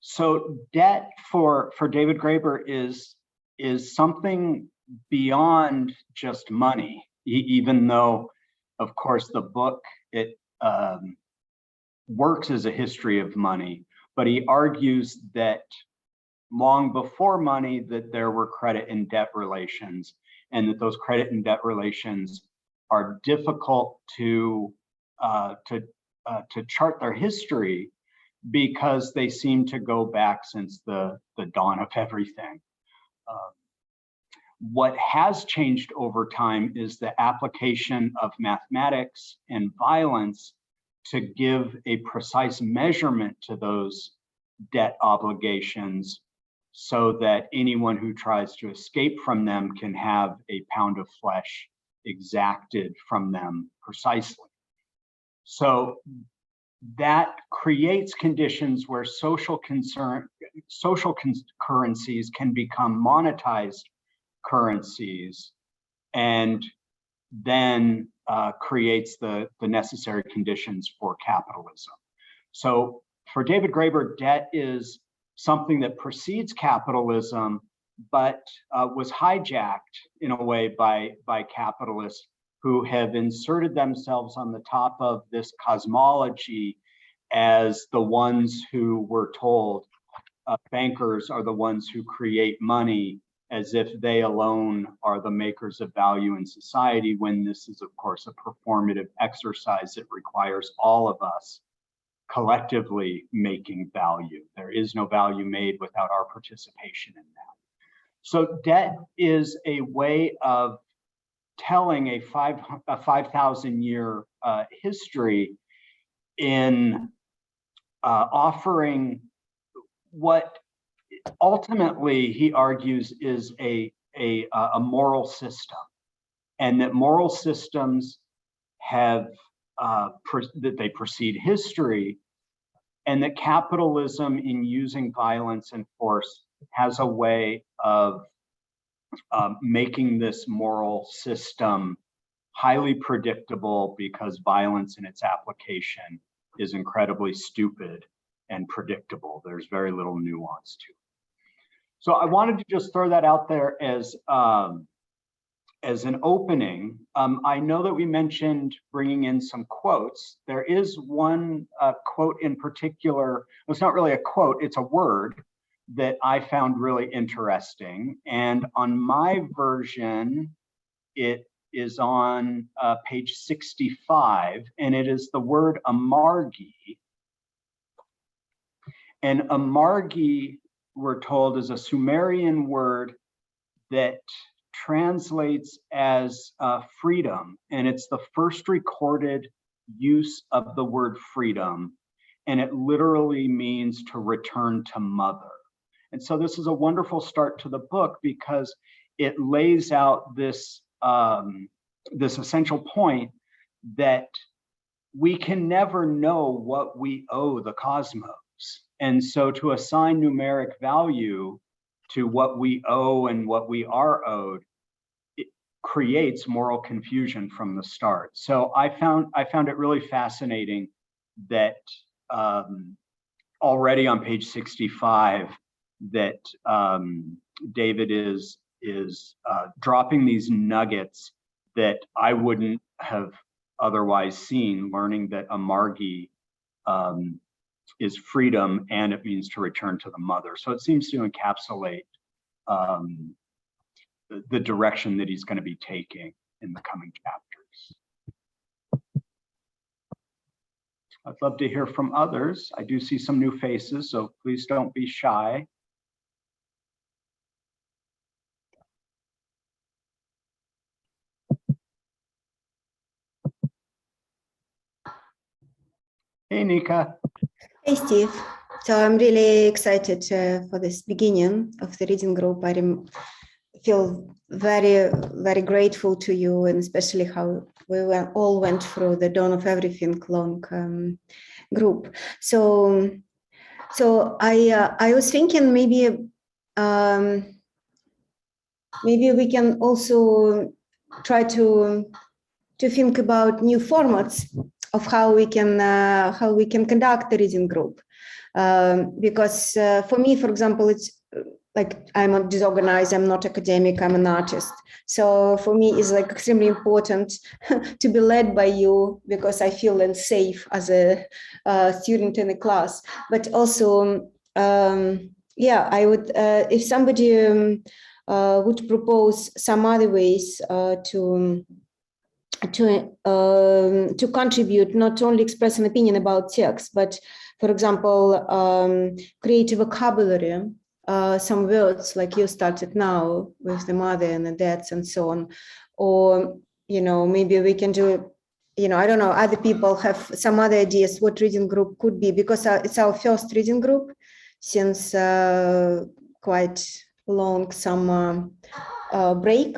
So debt for David Graeber is something beyond just money, even though, of course, the book, it works as a history of money, but he argues that long before money that there were credit and debt relations, and that those credit and debt relations are difficult to chart their history because they seem to go back since the dawn of everything. What has changed over time is the application of mathematics and violence to give a precise measurement to those debt obligations so that anyone who tries to escape from them can have a pound of flesh exacted from them precisely. So that creates conditions where social currencies can become monetized currencies, and then creates the necessary conditions for capitalism. So for David Graeber, debt is something that precedes capitalism, but was hijacked in a way by capitalists who have inserted themselves on the top of this cosmology as the ones who were told bankers are the ones who create money, as if they alone are the makers of value in society, when this is, of course, a performative exercise that requires all of us collectively making value. There is no value made without our participation in that. So debt is a way of telling a 5,000-year history in offering what ultimately he argues is a moral system, and that moral systems have that they precede history, and that capitalism, in using violence and force, has a way of making this moral system highly predictable, because violence in its application is incredibly stupid and predictable. There's very little nuance to it. So I wanted to just throw that out there as an opening. I know that we mentioned bringing in some quotes. There is one quote in particular. Well, it's not really a quote, it's a word that I found really interesting. And on my version, it is on page 65, and it is the word amargi. And amargi, we're told, is a Sumerian word that translates as freedom, and it's the first recorded use of the word freedom, and it literally means to return to mother. And so this is a wonderful start to the book, because it lays out this this essential point that we can never know what we owe the cosmos. And so to assign numeric value to what we owe and what we are owed, it creates moral confusion from the start. So I found it really fascinating that already on page 65 that David is dropping these nuggets that I wouldn't have otherwise seen, learning that amargi is freedom, and it means to return to the mother. So it seems to encapsulate the direction that he's going to be taking in the coming chapters. I'd love to hear from others. I do see some new faces, so please don't be shy. Hey, Nika. Hey, Steve. So I'm really excited for this beginning of the reading group. I feel very, very grateful to you, and especially how we all went through the Dawn of Everything long group. So I was thinking maybe we can also try to think about new formats of how we can conduct the reading group. Because for me, for example, it's like I'm disorganized, I'm not academic, I'm an artist. So for me, it's like extremely important to be led by you because I feel unsafe as a student in the class. But also, yeah, I would, if somebody would propose some other ways to contribute, not only express an opinion about text, but for example, create a vocabulary, some words like you started now with the mother and the dads and so on, or, you know, maybe we can do, you know, I don't know, other people have some other ideas what reading group could be, because it's our first reading group since quite long summer break.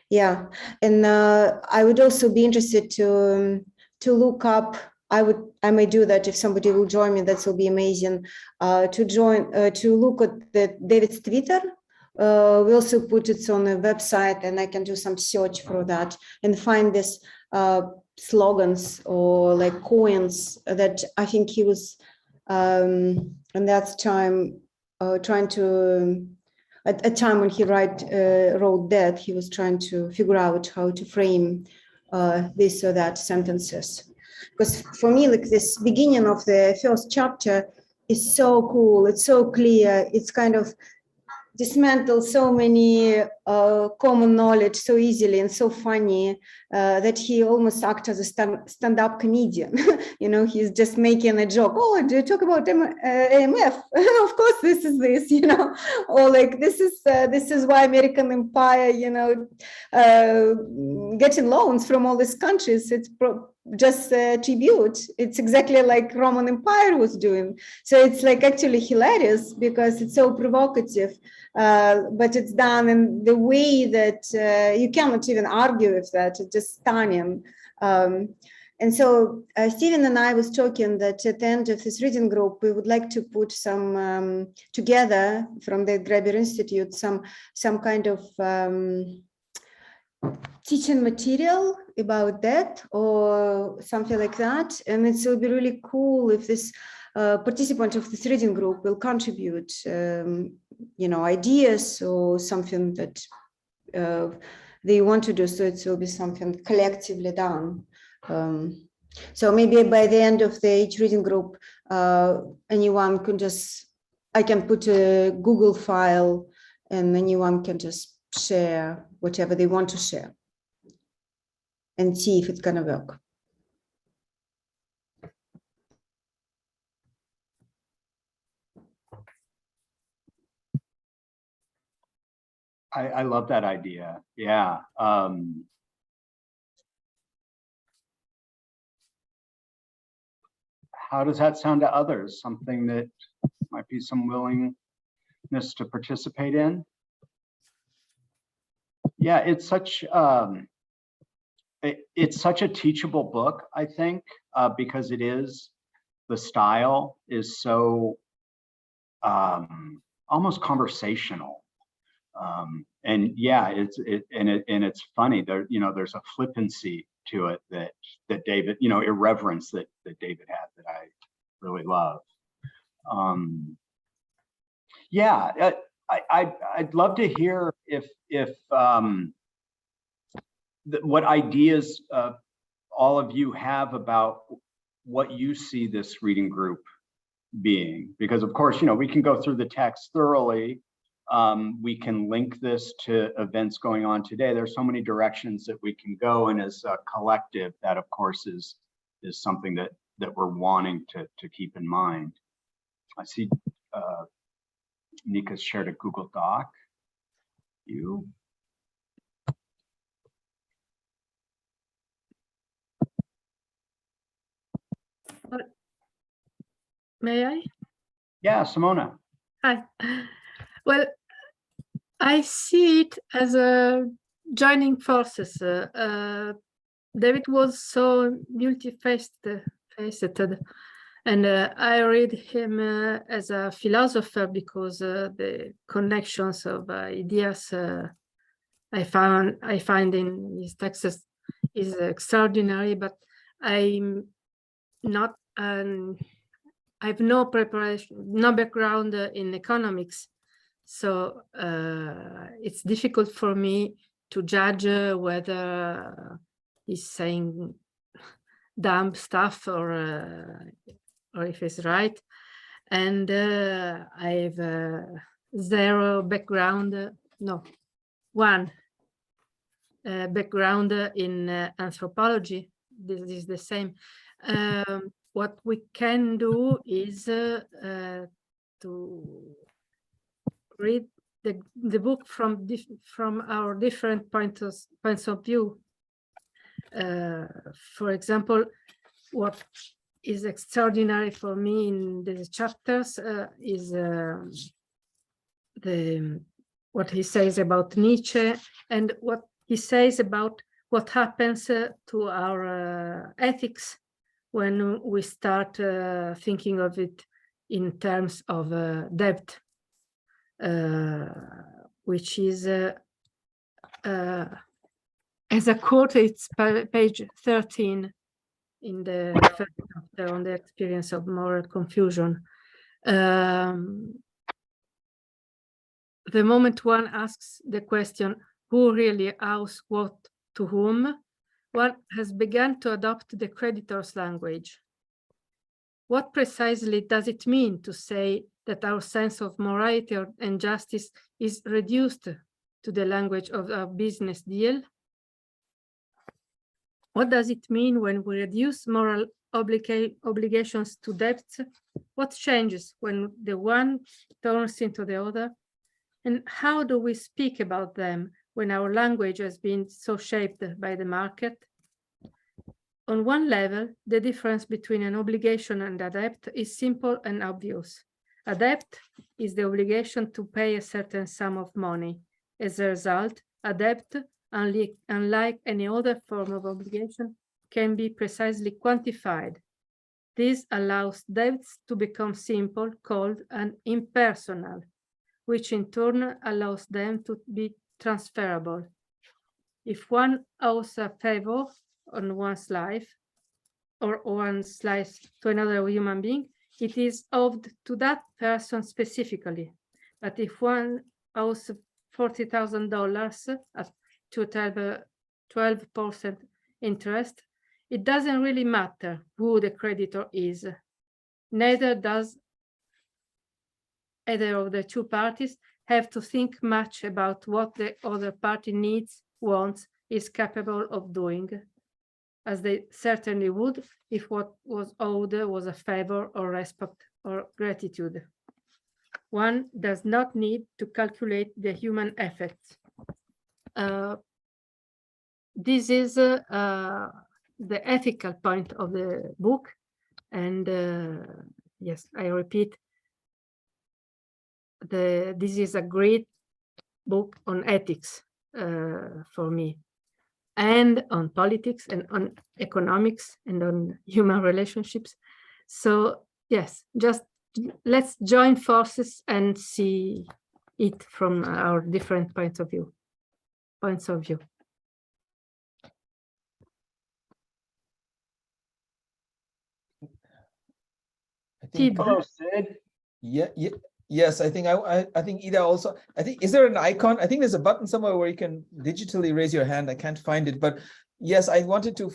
Yeah, and I would also be interested to look up. I may do that if somebody will join me. That will be amazing. To look at David's Twitter. We also put it on the website, and I can do some search for that and find this slogans or like coins that I think he was in that time trying to. At a time when he wrote that, he was trying to figure out how to frame this or that sentences. Because for me, like this beginning of the first chapter is so cool. It's so clear. It's kind of dismantle so many common knowledge so easily and so funny that he almost acts as a stand-up comedian. You know, he's just making a joke. Oh, do you talk about AMF? Of course, this is this, you know, or like this is why American empire, you know, getting loans from all these countries. It's just tribute. It's exactly like Roman Empire was doing. So it's like actually hilarious because it's so provocative. But it's done in the way that you cannot even argue with that. It's just stunning. And so Steven and I was talking that at the end of this reading group, we would like to put some together from the Graeber Institute, some kind of teaching material about that or something like that. And it will be really cool if this participant of this reading group will contribute, you know, ideas or something that they want to do. So it will be something collectively done. So maybe by the end of each reading group, anyone can just, I can put a Google file and anyone can just share whatever they want to share and see if it's gonna work. I love that idea. Yeah. How does that sound to others? Something that might be some willingness to participate in? Yeah, it's such it's such a teachable book, I think, because it is, the style is so almost conversational. And yeah, it's funny there, you know, there's a flippancy to it that David, you know, irreverence that David had that I really love. Yeah, I'd love to hear if what ideas all of you have about what you see this reading group being, because of course, you know, we can go through the text thoroughly. We can link this to events going on today. There's so many directions that we can go, and as a collective, that of course is something that we're wanting to keep in mind. I see Nika's shared a Google Doc. You. May I? Yeah, Simona. Hi. Well, I see it as a joining forces. David was so multifaceted, and I read him as a philosopher because the connections of ideas I find in his texts is extraordinary. But I'm not an I've no preparation, no background in economics, so it's difficult for me to judge whether he's saying dumb stuff or if it's right. And I have zero background, no, one background in anthropology. This is the same. What we can do is to read the book from our different points of view. For example, what is extraordinary for me in these chapters is what he says about Nietzsche and what he says about what happens to our ethics when we start thinking of it in terms of debt, which is, as a quote, it's page 13 in the first chapter on the experience of moral confusion. The moment one asks the question, who really owes what to whom, one has begun to adopt the creditor's language. What precisely does it mean to say that our sense of morality and justice is reduced to the language of a business deal? What does it mean when we reduce moral obligations to debts? What changes when the one turns into the other? And how do we speak about them when our language has been so shaped by the market? On one level, the difference between an obligation and a debt is simple and obvious. A debt is the obligation to pay a certain sum of money. As a result, a debt, unlike any other form of obligation, can be precisely quantified. This allows debts to become simple, cold, and impersonal, which in turn allows them to be transferable. If one owes a favor on one's life or one's life to another human being, it is owed to that person specifically. But if one owes $40,000 to 12% interest, it doesn't really matter who the creditor is. Neither does either of the two parties have to think much about what the other party needs, wants, is capable of doing, as they certainly would if what was owed was a favor or respect or gratitude. One does not need to calculate the human effects. This is the ethical point of the book. And yes, I repeat, this is a great book on ethics for me, and on politics and on economics and on human relationships. So yes, just let's join forces and see it from our different points of view. I think, Hello, Sid. Yes, I think I think Ida also. I think, is there an icon? I think there's a button somewhere where you can digitally raise your hand. I can't find it, but yes, I wanted to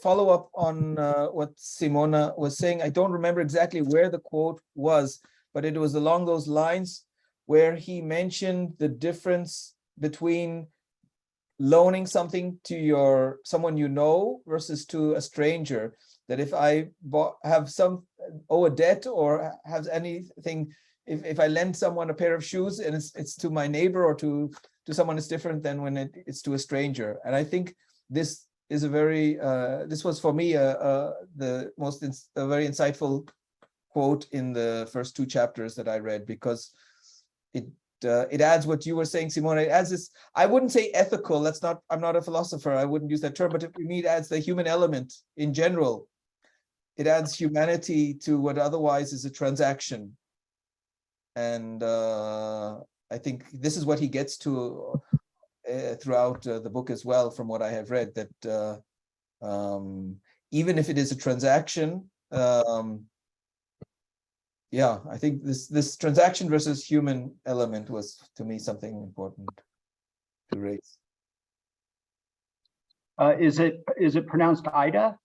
follow up on what Simona was saying. I don't remember exactly where the quote was, but it was along those lines where he mentioned the difference between loaning something to someone you know versus to a stranger. That if I owe a debt or have anything, if I lend someone a pair of shoes and it's to my neighbor or to someone, it's different than when it's to a stranger. And I think this is a very this was for me a very insightful quote in the first two chapters that I read, because it adds what you were saying, Simona. It adds this, I wouldn't say ethical, I'm not a philosopher, I wouldn't use that term, but for me it adds the human element in general. It adds humanity to what otherwise is a transaction. And I think this is what he gets to throughout the book as well, from what I have read, that even if it is a transaction, yeah, I think this transaction versus human element was to me something important to raise. Is it pronounced Ida?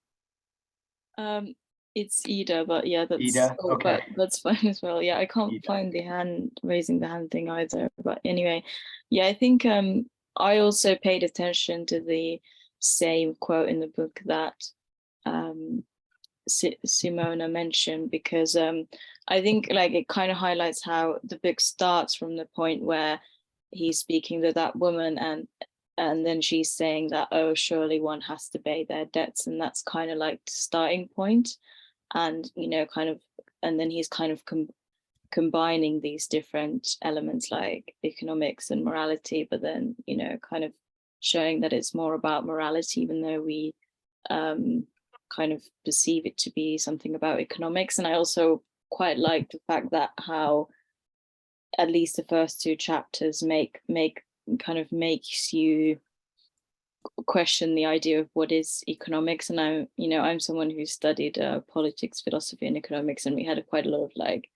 It's Ida, but yeah, that's Ida, okay. but that's fine as well. Yeah, I can't Ida. find the raising the hand thing either. But anyway, yeah, I think I also paid attention to the same quote in the book that Simona mentioned, because I think like it kind of highlights how the book starts from the point where he's speaking to that woman and then she's saying that, oh, surely one has to pay their debts, and that's kind of like the starting point. And kind of, and then he's kind of combining these different elements like economics and morality, but then kind of showing that it's more about morality, even though we kind of perceive it to be something about economics. And I also quite like the fact that how at least the first two chapters makes you question the idea of what is economics. And I'm someone who studied politics, philosophy, and economics, and we had quite a lot of like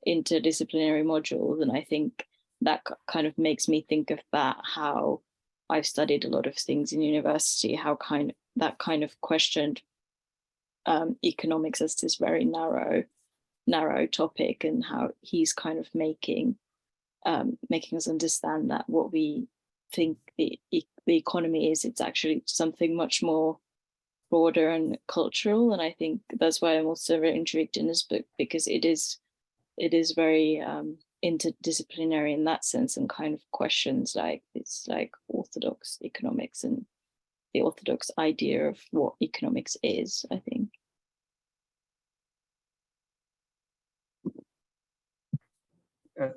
interdisciplinary modules, and I think that kind of makes me think of that, how I've studied a lot of things in university, how that kind of questioned economics as this very narrow topic, and how he's kind of making us understand that what we think the economy is, it's actually something much more broader and cultural. And I think that's why I'm also very intrigued in this book, because it is very interdisciplinary in that sense, and kind of questions like it's like orthodox economics and the orthodox idea of what economics is, I think.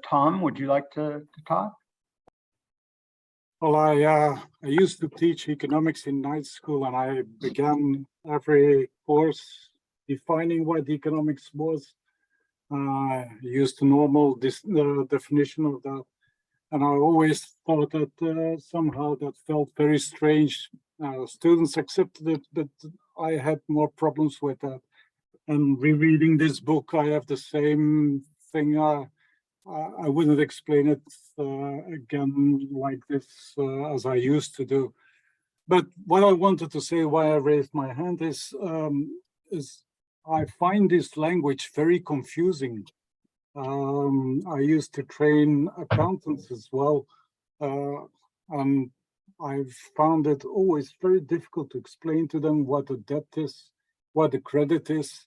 Tom, would you like to talk? Well, I used to teach economics in night school, and I began every course defining what economics was. I used the normal definition of that, and I always thought that somehow that felt very strange. Students accepted it, but I had more problems with that. And rereading this book, I have the same thing. I wouldn't explain it again like this as I used to do. But what I wanted to say, why I raised my hand, is I find this language very confusing. I used to train accountants as well, and I've found it always very difficult to explain to them what a debt is, what a credit is.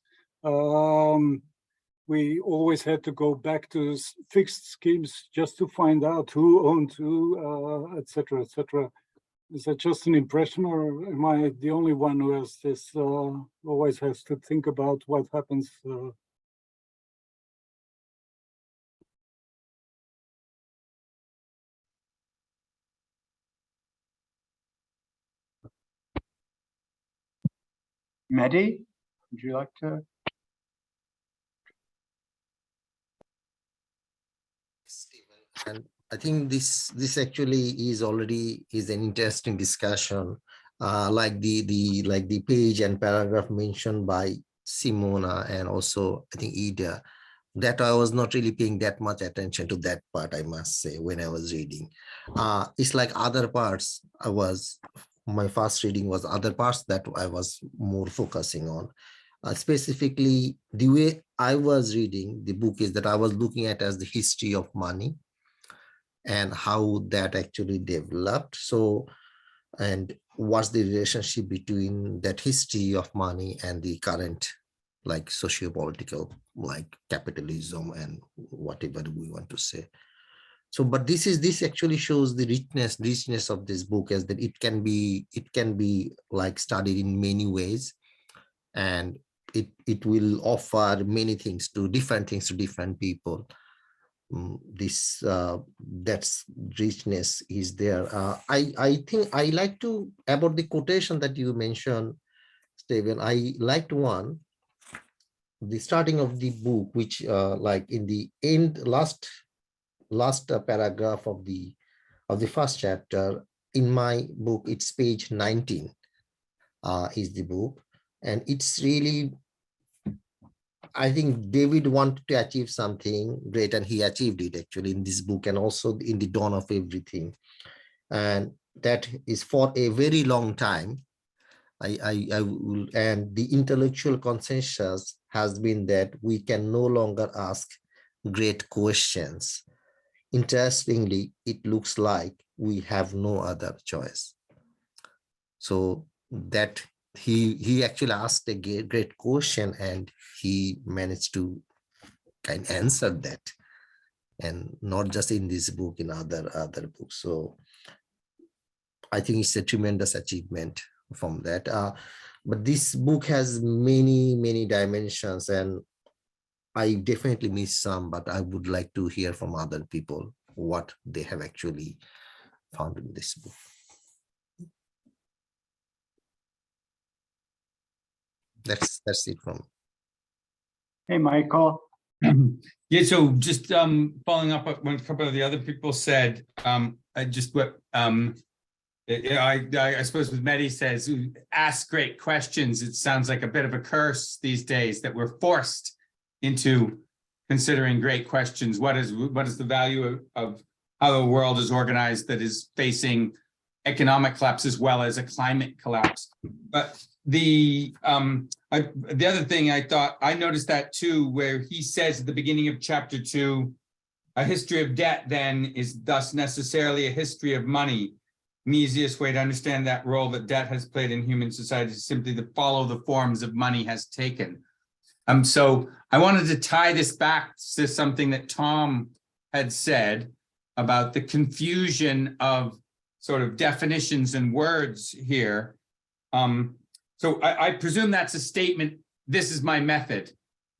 We always had to go back to fixed schemes just to find out who owned who, etc., etc. Is that just an impression, or am I the only one who has this, always has to think about what happens? Mehdi, would you like to? Steven, and I think this actually is already an interesting discussion, like the page and paragraph mentioned by Simona, and also I think Ida, that I was not really paying that much attention to that part, I must say, when I was reading. It's like other parts, my first reading was other parts that I was more focusing on. Specifically, the way I was reading the book is that I was looking at as the history of money and how that actually developed. So, and what's the relationship between that history of money and the current, like socio-political, like capitalism and whatever we want to say. So, but this actually shows the richness of this book, as that it can be like studied in many ways, and it will offer many things to different people. That's richness is there. I think I like to about the quotation that you mentioned, Steven. I liked one, the starting of the book, which like in the end, last paragraph of the first chapter. In my book, it's page 19 is the book, and it's really I think David wanted to achieve something great, and he achieved it actually in this book and also in The Dawn of Everything. And that is for a very long time. I will, and the intellectual consensus has been that we can no longer ask great questions. Interestingly, it looks like we have no other choice. So that he actually asked a great question, and he managed to kind of answer that, and not just in this book, in other books. So I think it's a tremendous achievement from that. But this book has many dimensions, and I definitely missed some, but I would like to hear from other people what they have actually found in this book. That's it from me. Hey, Michael. Yeah, so just following up on what a couple of the other people said, I just what I suppose what Mehdi says, ask great questions. It sounds like a bit of a curse these days that we're forced into considering great questions. What is the value of how the world is organized that is facing economic collapse as well as a climate collapse? But the other thing I noticed that too, where he says at the beginning of chapter 2, a history of debt then is thus necessarily a history of money. The easiest way to understand that role that debt has played in human society is simply to follow the forms of money has taken. So I wanted to tie this back to something that Tom had said about the confusion of sort of definitions and words here. So I presume that's a statement. This is my method.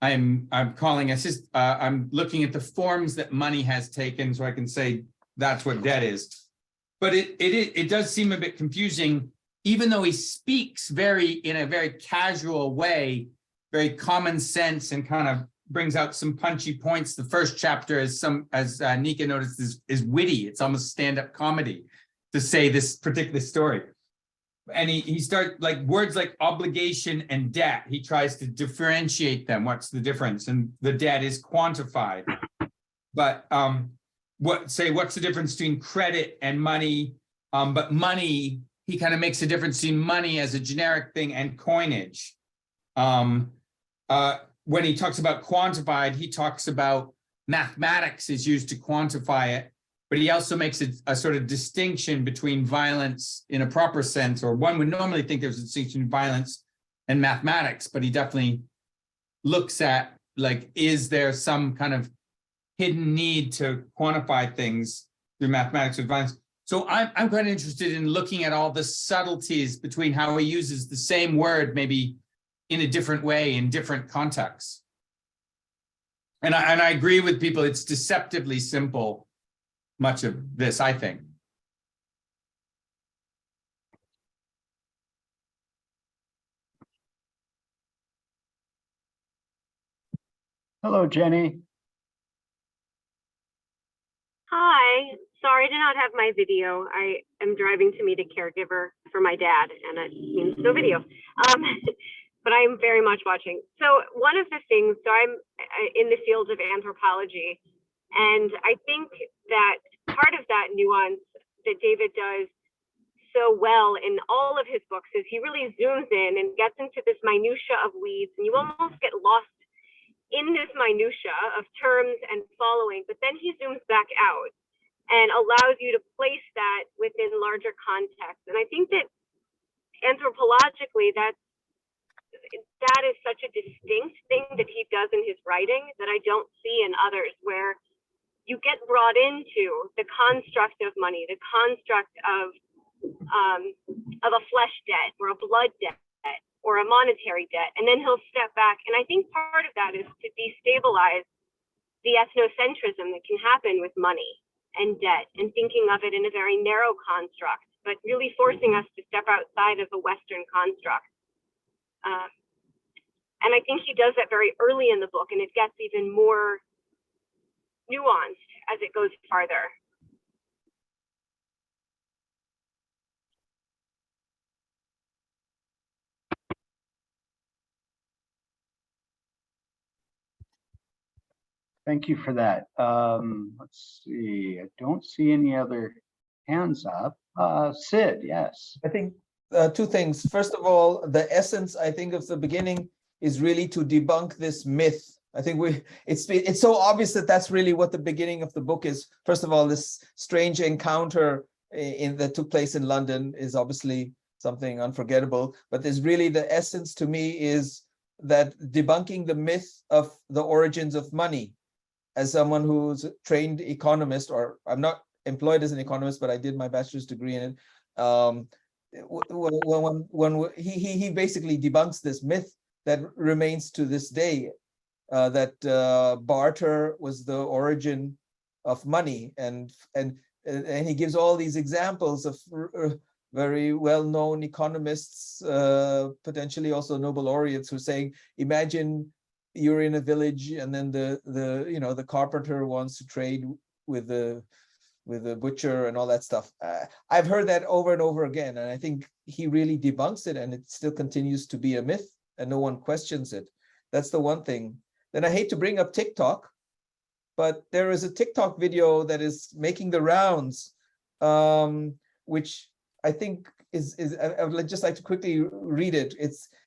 I'm calling I'm looking at the forms that money has taken, so I can say that's what debt is. But it does seem a bit confusing, even though he speaks in a very casual way, very common sense, and kind of brings out some punchy points. The first chapter, as Nika noticed, is witty. It's almost stand-up comedy to say this particular story. And he starts like words like obligation and debt. He tries to differentiate them. What's the difference? And the debt is quantified. But what's the difference between credit and money? But money, he kind of makes a difference between money as a generic thing and coinage. When he talks about quantified, he talks about mathematics is used to quantify it, but he also makes a sort of distinction between violence in a proper sense, or one would normally think there's a distinction between violence and mathematics, but he definitely looks at, like, is there some kind of hidden need to quantify things through mathematics with violence? So I'm quite interested in looking at all the subtleties between how he uses the same word, maybe in a different way, in different contexts. And I agree with people, it's deceptively simple, much of this, I think. Hello, Jenny. Hi, sorry to not have my video. I am driving to meet a caregiver for my dad, and it means no video. But I'm very much watching. So one of the things, so I'm in the field of anthropology, and I think that part of that nuance that David does so well in all of his books is he really zooms in and gets into this minutia of weeds, and you almost get lost in this minutia of terms and following, but then he zooms back out and allows you to place that within larger context. And I think that anthropologically, that is such a distinct thing that he does in his writing that I don't see in others, where you get brought into the construct of money, the construct of a flesh debt or a blood debt or a monetary debt, and then he'll step back. And I think part of that is to destabilize the ethnocentrism that can happen with money and debt, and thinking of it in a very narrow construct, but really forcing us to step outside of a Western construct. And I think he does that very early in the book, and it gets even more nuanced as it goes farther. Thank you for that. Let's see. I don't see any other hands up. Sid, yes. I think two things. First of all, the essence, I think, of the beginning is really to debunk this myth. I think it's so obvious that that's really what the beginning of the book is. First of all, this strange encounter that took place in London is obviously something unforgettable. But there's really the essence to me is that debunking the myth of the origins of money. As someone who's a trained economist, or I'm not employed as an economist, but I did my bachelor's degree in it. When he basically debunks this myth that remains to this day, that barter was the origin of money, and he gives all these examples of very well-known economists, potentially also Nobel laureates, who saying, imagine you're in a village and then the carpenter wants to trade with the butcher and all that stuff. I've heard that over and over again, and I think he really debunks it, and it still continues to be a myth and no one questions it. That's the one thing. Then I hate to bring up TikTok, but there is a TikTok video that is making the rounds, which I think I would just like to quickly read it.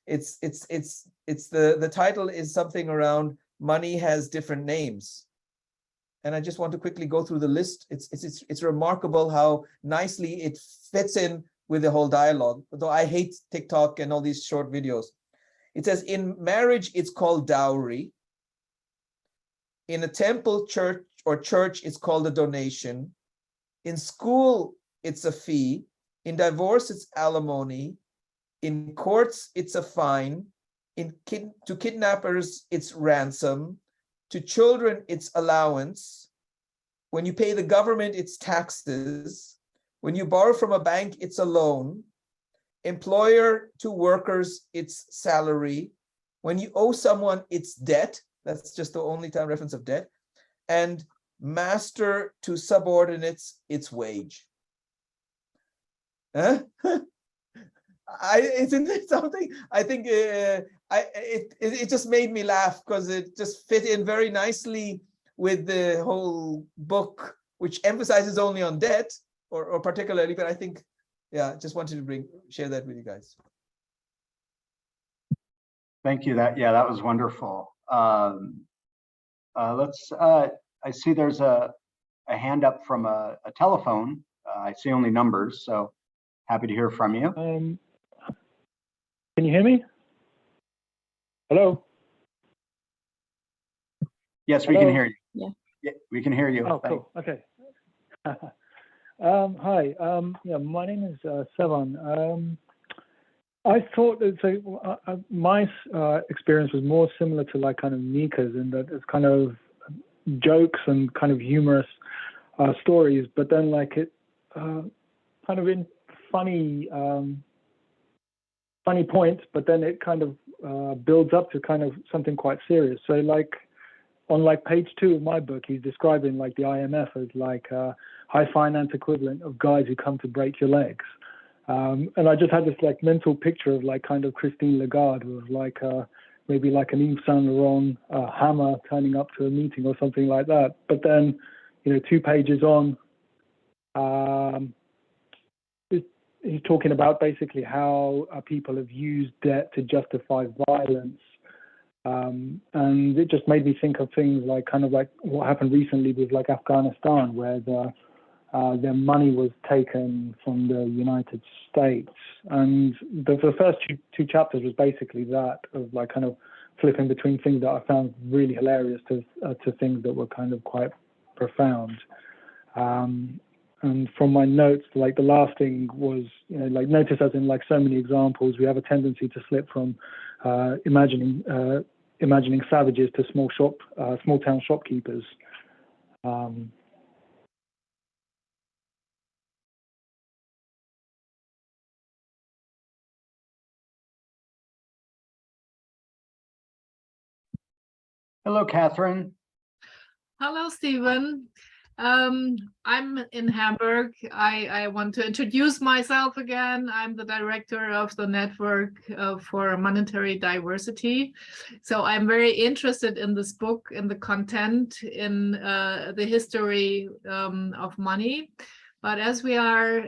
The title is something around money has different names. And I just want to quickly go through the list. It's remarkable how nicely it fits in with the whole dialogue, though I hate TikTok and all these short videos. It says, in marriage, it's called dowry. In a temple, church, it's called a donation. In school, it's a fee. In divorce, it's alimony. In courts, it's a fine. To kidnappers, it's ransom. To children, it's allowance. When you pay the government, it's taxes. When you borrow from a bank, it's a loan. Employer to workers, it's salary. When you owe someone, it's debt. That's just the only time reference of debt. And master to subordinates, it's wage. Huh? Isn't it something? I think it just made me laugh because it just fit in very nicely with the whole book, which emphasizes only on debt or particularly, but I think, yeah, just wanted to share that with you guys. Thank you. That was wonderful. I see there's a hand up from a telephone. I see only numbers, so happy to hear from you. Can you hear me? Hello? Yes, we can hear you. Yeah, we can hear you. Oh, cool. Okay. Hi. Yeah, my name is Sevan. I thought that my experience was more similar to like kind of Nika's, in that it's kind of jokes and kind of humorous stories, but then like it kind of in funny points, but then it kind of builds up to kind of something quite serious. So like on like page 2 of my book, he's describing like the IMF as like a high finance equivalent of guys who come to break your legs. And I just had this like mental picture of like kind of Christine Lagarde with like maybe like an Yves Saint Laurent hammer turning up to a meeting or something like that. But then, 2 pages on, he's talking about basically how people have used debt to justify violence. And it just made me think of things like kind of like what happened recently with like Afghanistan, where their money was taken from the United States. And the first two chapters was basically that, of like kind of flipping between things that I found really hilarious to things that were kind of quite profound. And from my notes, like the last thing was, like notice as in like so many examples, we have a tendency to slip from imagining savages to small town shopkeepers. Hello, Catherine. Hello, Steven. I'm in Hamburg. I want to introduce myself again. I'm the director of the Network for Monetary Diversity. So I'm very interested in this book, in the content, in the history of money. But as we are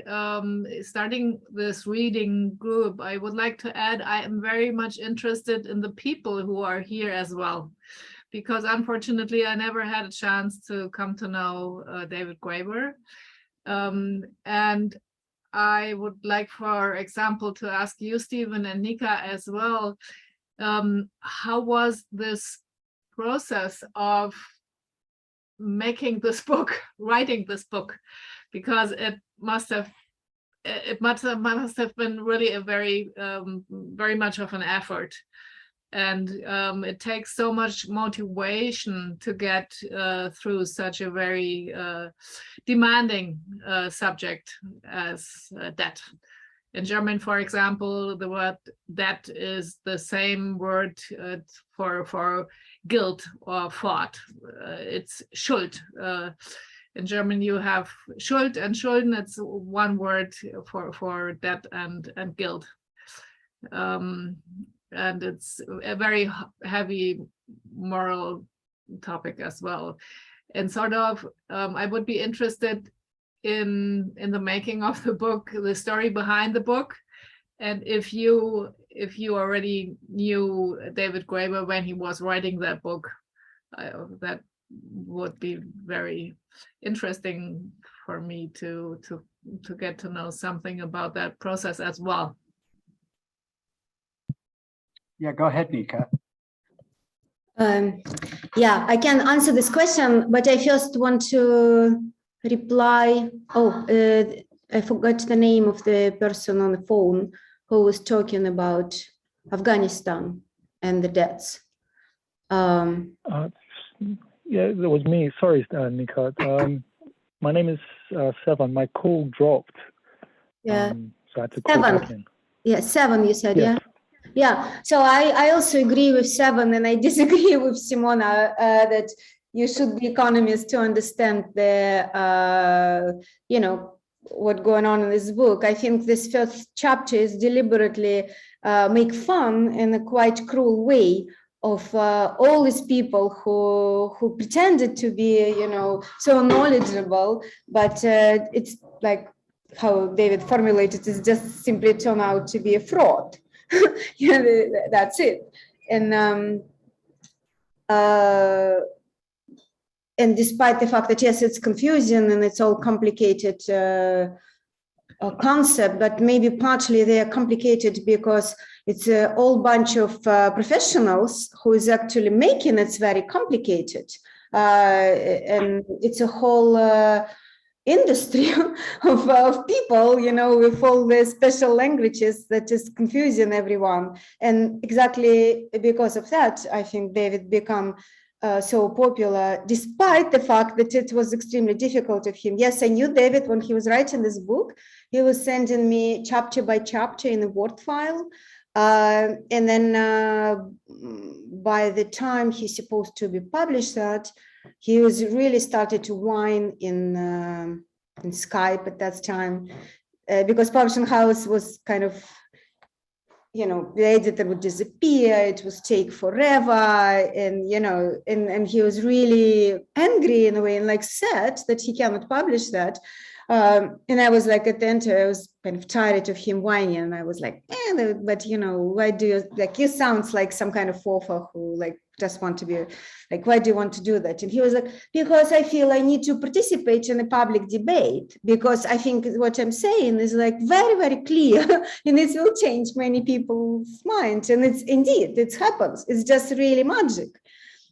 starting this reading group, I would like to add, I am very much interested in the people who are here as well, because unfortunately I never had a chance to come to know David Graeber. And I would like, for example, to ask you, Steven and Nika as well, how was this process of making this book, writing this book? Because it must have been really a very much of an effort. And it takes so much motivation to get through such a very demanding subject as debt. In German, for example, the word debt is the same word for guilt or Fort. It's Schuld. In German, you have Schuld and Schulden. It's one word for debt and guilt. And it's a very heavy moral topic as well. And sort of, I would be interested in the making of the book, the story behind the book, and if you already knew David Graeber when he was writing that book, that would be very interesting for me to get to know something about that process as well. Yeah, go ahead, Nika. Yeah, I can answer this question, but I first want to reply. I forgot the name of the person on the phone who was talking about Afghanistan and the debts. Yeah, that was me. Sorry, Nika. My name is Sevan. My call dropped. Yeah. So I had to call back in. Yeah, Sevan, you said, yes. Yeah. Yeah, so I also agree with Sevan, and I disagree with Simona that you should be economist to understand the, what's going on in this book. I think this first chapter is deliberately make fun in a quite cruel way of all these people who pretended to be, so knowledgeable, but it's like how David formulated it, just simply turn out to be a fraud. Yeah, that's it. And despite the fact that yes, it's confusing and it's all complicated concept, but maybe partially they are complicated because it's a whole bunch of professionals who is actually making it very complicated, and it's a whole industry of people, with all the special languages that is confusing everyone. And exactly because of that, I think David become so popular, despite the fact that it was extremely difficult of him. Yes, I knew David when he was writing this book. He was sending me chapter by chapter in a Word file. And then by the time he's supposed to be published that, he was really started to whine in Skype at that time, because publishing house was kind of, the editor would disappear, it would take forever, and and he was really angry in a way and like sad that he cannot publish that. And I was like, at the end, I was kind of tired of him whining, and I was like, but why do you, like, you sound like some kind of fofa who like just want to be like, why do you want to do that? And he was like, because I feel I need to participate in a public debate, because I think what I'm saying is like very, very clear and it will change many people's minds. And it's indeed, it happens. It's just really magic.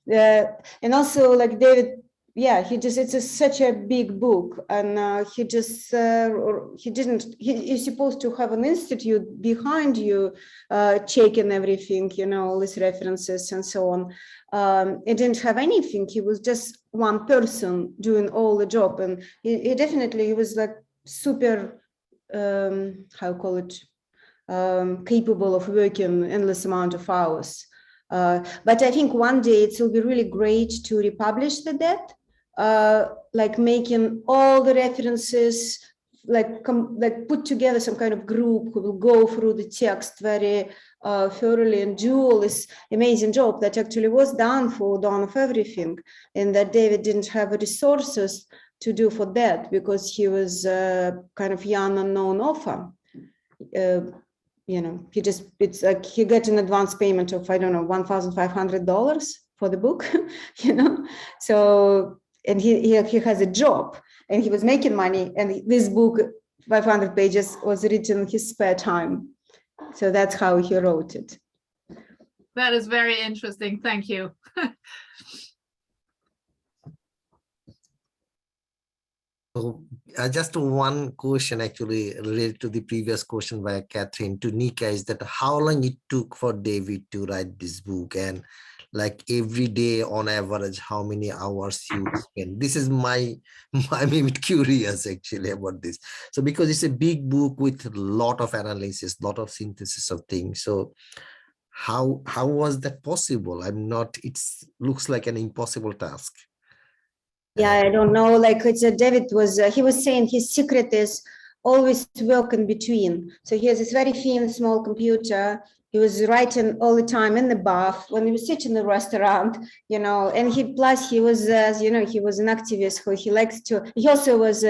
And also like David, yeah, it's such a big book, and he's supposed to have an institute behind you, checking everything, all these references and so on. He didn't have anything. He was just one person doing all the job, and he definitely was like super, capable of working endless amount of hours. But I think one day it will be really great to republish the debt. like making all the references, like put together some kind of group who will go through the text very thoroughly and do all this amazing job that actually was done for Dawn of Everything, and that David didn't have the resources to do for that because he was kind of young unknown author. You know, it's like he got an advance payment of, I don't know, $1,500 for the book, you know. So, and he has a job and he was making money, and this book, 500 pages, was written in his spare time. So that's how he wrote it. That is very interesting. Thank you. So just one question actually related to the previous question by Catherine to Nika is that how long it took for David to write this book, and like every day on average, how many hours you spend? This is I'm a bit curious actually about this. So because it's a big book with a lot of analysis, lot of synthesis of things. So how was that possible? It looks like an impossible task. Yeah, I don't know. Like David was, he was saying his secret is always work in between. So he has this very thin, small computer. He was writing all the time in the bath when he was sitting in the restaurant, you know. And he was, you know, he was an activist who he also was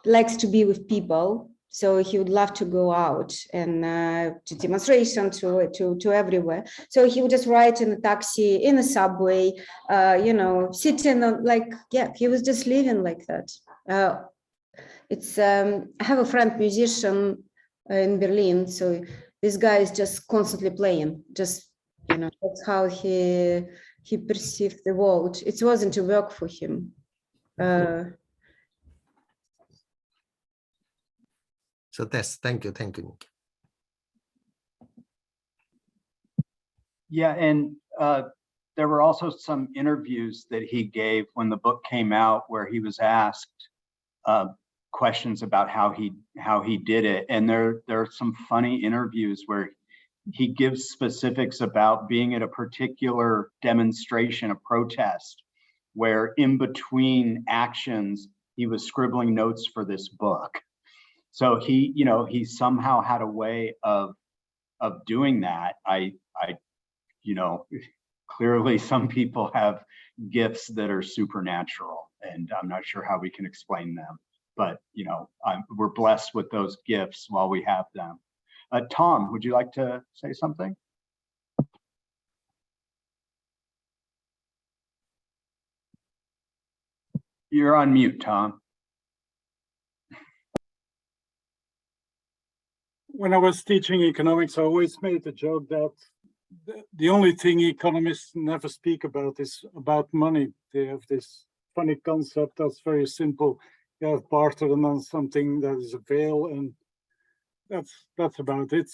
likes to be with people. So he would love to go out and to demonstration, to everywhere. So he would just write in a taxi, in a subway, you know, sitting he was just living like that. I have a friend musician in Berlin. So this guy is just constantly playing, just, you know, that's how he perceived the world. It wasn't a work for him. So thank you, Nick. Yeah, and there were also some interviews that he gave when the book came out where he was asked questions about how he did it. And there are some funny interviews where he gives specifics about being at a particular demonstration, a protest, where in between actions, he was scribbling notes for this book. So he somehow had a way of doing that. Clearly some people have gifts that are supernatural, and I'm not sure how we can explain them, but we're blessed with those gifts while we have them. Tom, would you like to say something? You're on mute, Tom. When I was teaching economics, I always made the joke that the only thing economists never speak about is about money. They have this funny concept that's very simple. You have barter and then something that is a veil, and that's about it.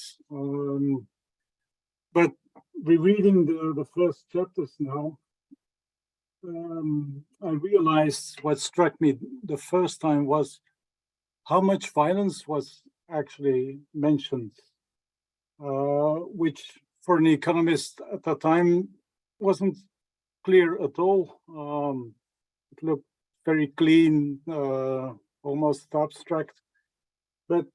But rereading the first chapters now, I realized what struck me the first time was how much violence was actually mentioned, which for an economist at that time wasn't clear at all. It looked very clean, almost abstract, but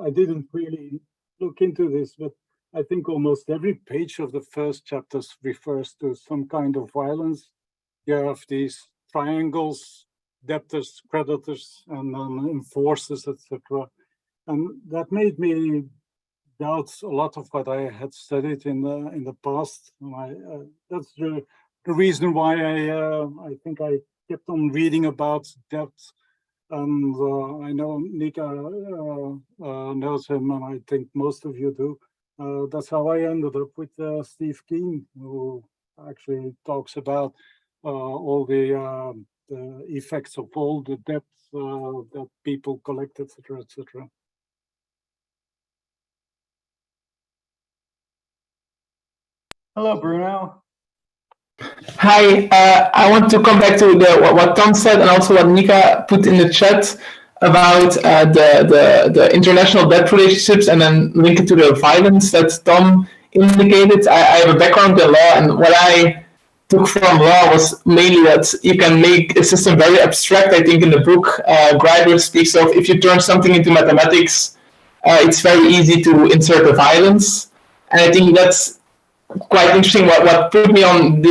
I didn't really look into this, but I think almost every page of the first chapters refers to some kind of violence. You have these triangles, debtors, creditors, and then enforcers, etc. And that made me doubt a lot of what I had studied in the past. And that's the reason why I think I kept on reading about debt. And I know Nika knows him, and I think most of you do. That's how I ended up with Steve Keen, who actually talks about all the effects of all the debts that people collect, etc., etc. Hello, Bruno. Hi, I want to come back to what Tom said and also what Nika put in the chat about the international debt relationships, and then link it to the violence that Tom indicated. I have a background in law, and what I took from law was mainly that you can make a system very abstract. I think in the book, Graeber speaks of if you turn something into mathematics, it's very easy to insert a violence. And I think that's quite interesting. What put me on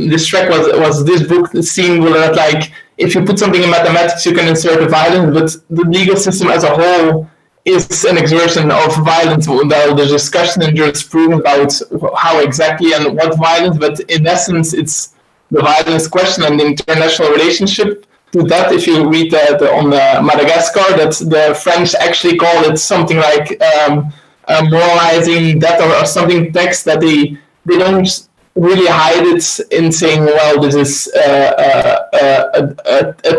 this track was this book, seeing that like if you put something in mathematics, you can insert a violence, but the legal system as a whole is an exertion of violence. There's discussion and jurisprudence about how exactly and what violence, but in essence, it's the violence question and the international relationship to that. If you read on Madagascar, that the French actually call it something like moralizing that or something text that they don't really hide it in saying, well, this is a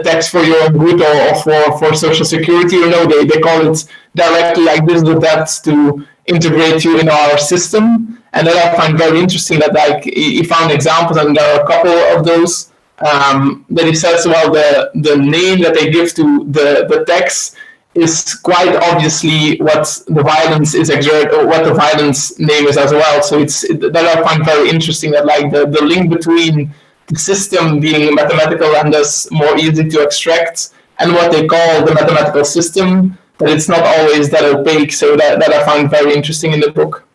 tax for your own good or for social security. You know, they call it directly like this, the debt to integrate you in our system. And that I find very interesting that like he found examples, and there are a couple of those that he says, well, the name that they give to the tax is quite obviously what the violence is or what the violence name is as well. So it's that I find very interesting, that like the link between the system being mathematical and thus more easy to extract and what they call the mathematical system, that it's not always that opaque. So that I find very interesting in the book.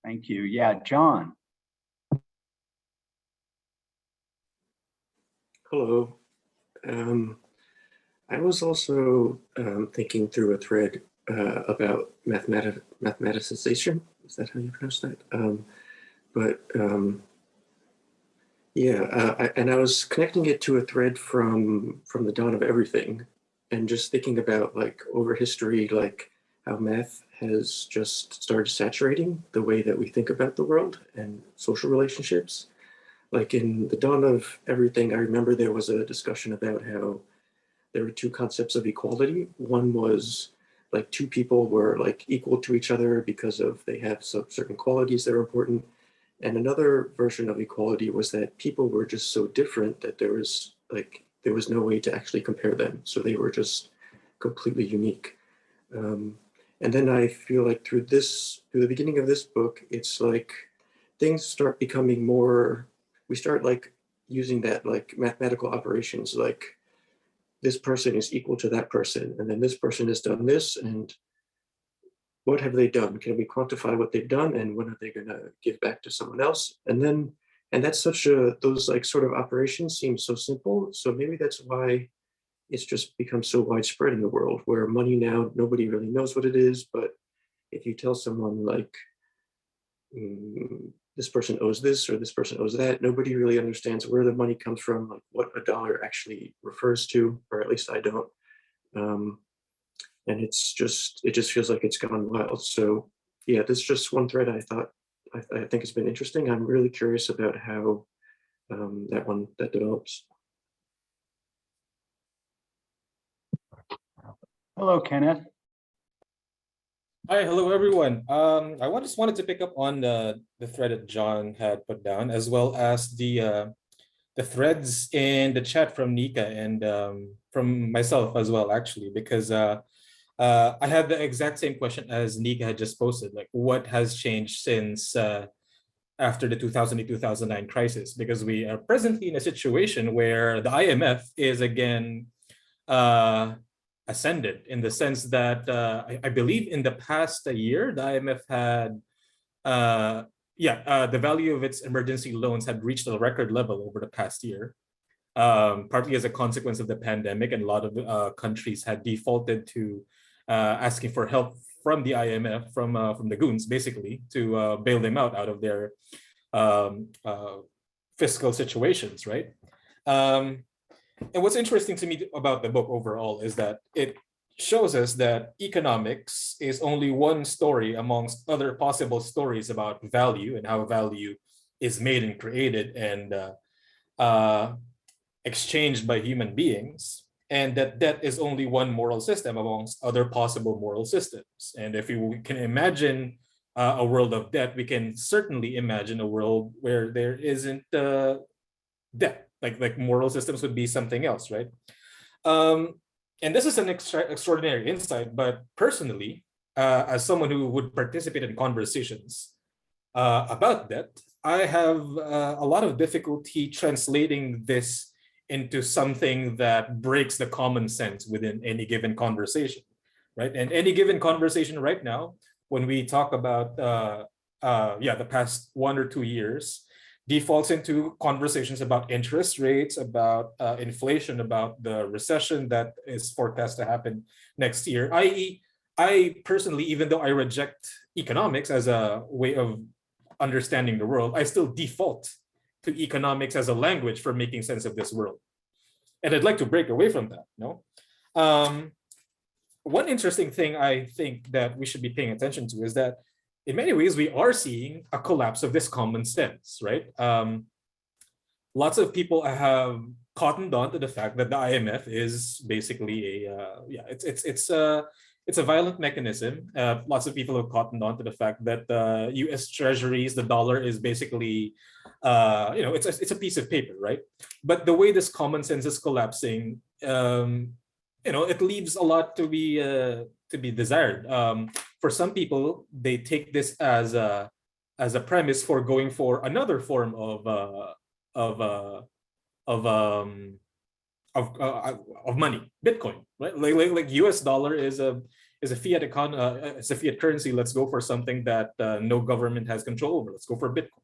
Thank you. Yeah, John. Hello. I was also thinking through a thread about mathematicization. Is that how you pronounce that? And I was connecting it to a thread from the dawn of everything, and just thinking about like over history, like how math has just started saturating the way that we think about the world and social relationships. Like in the dawn of everything, I remember there was a discussion about how there were two concepts of equality. One was like two people were like equal to each other because of they have some certain qualities that are important. And another version of equality was that people were just so different that there was no way to actually compare them. So they were just completely unique. And then I feel like through the beginning of this book, it's like things start becoming more, we start like using that like mathematical operations, like this person is equal to that person, and then this person has done this, and what have they done? Can we quantify what they've done, and when are they going to give back to someone else? And that's those like sort of operations seem so simple. So maybe that's why it's just become so widespread in the world, where money now, nobody really knows what it is. But if you tell someone like, this person owes this or this person owes that, nobody really understands where the money comes from, like what a dollar actually refers to, or at least I don't. And it just feels like it's gone wild. So yeah, this is just one thread I think has been interesting. I'm really curious about how that develops. Hello, Kenneth. Hi, hello everyone. I just wanted to pick up on the thread that John had put down, as well as the threads in the chat from Nika and from myself as well, actually, because I had the exact same question as Nika had just posted, like what has changed since after the 2008-2009 crisis, because we are presently in a situation where the IMF is again ascended, in the sense that I believe in the past year, the IMF had, the value of its emergency loans had reached a record level over the past year, partly as a consequence of the pandemic, and a lot of countries had defaulted to asking for help from the IMF, from the goons, basically, to bail them out of their fiscal situations, right? And what's interesting to me about the book overall is that it shows us that economics is only one story amongst other possible stories about value and how value is made and created and exchanged by human beings, and that debt is only one moral system amongst other possible moral systems. And if we can imagine a world of debt, we can certainly imagine a world where there isn't debt. Like moral systems would be something else, right? And this is an extraordinary insight, but personally, as someone who would participate in conversations about debt, I have a lot of difficulty translating this into something that breaks the common sense within any given conversation, right? And any given conversation right now, when we talk about the past 1 or 2 years, defaults into conversations about interest rates, about inflation, about the recession that is forecast to happen next year. I.e., I personally, even though I reject economics as a way of understanding the world, I still default to economics as a language for making sense of this world. And I'd like to break away from that. One interesting thing I think that we should be paying attention to is that in many ways, we are seeing a collapse of this common sense, right? Lots of people have cottoned on to the fact that the IMF is basically it's a violent mechanism. Lots of people have cottoned on to the fact that the U.S. Treasuries, the dollar, is basically, it's a piece of paper, right? But the way this common sense is collapsing, it leaves a lot to be desired. For some people, they take this as a premise for going for another form of money, Bitcoin, right? Like US dollar is a fiat it's a fiat currency. Let's go for something that no government has control over. Let's go for Bitcoin.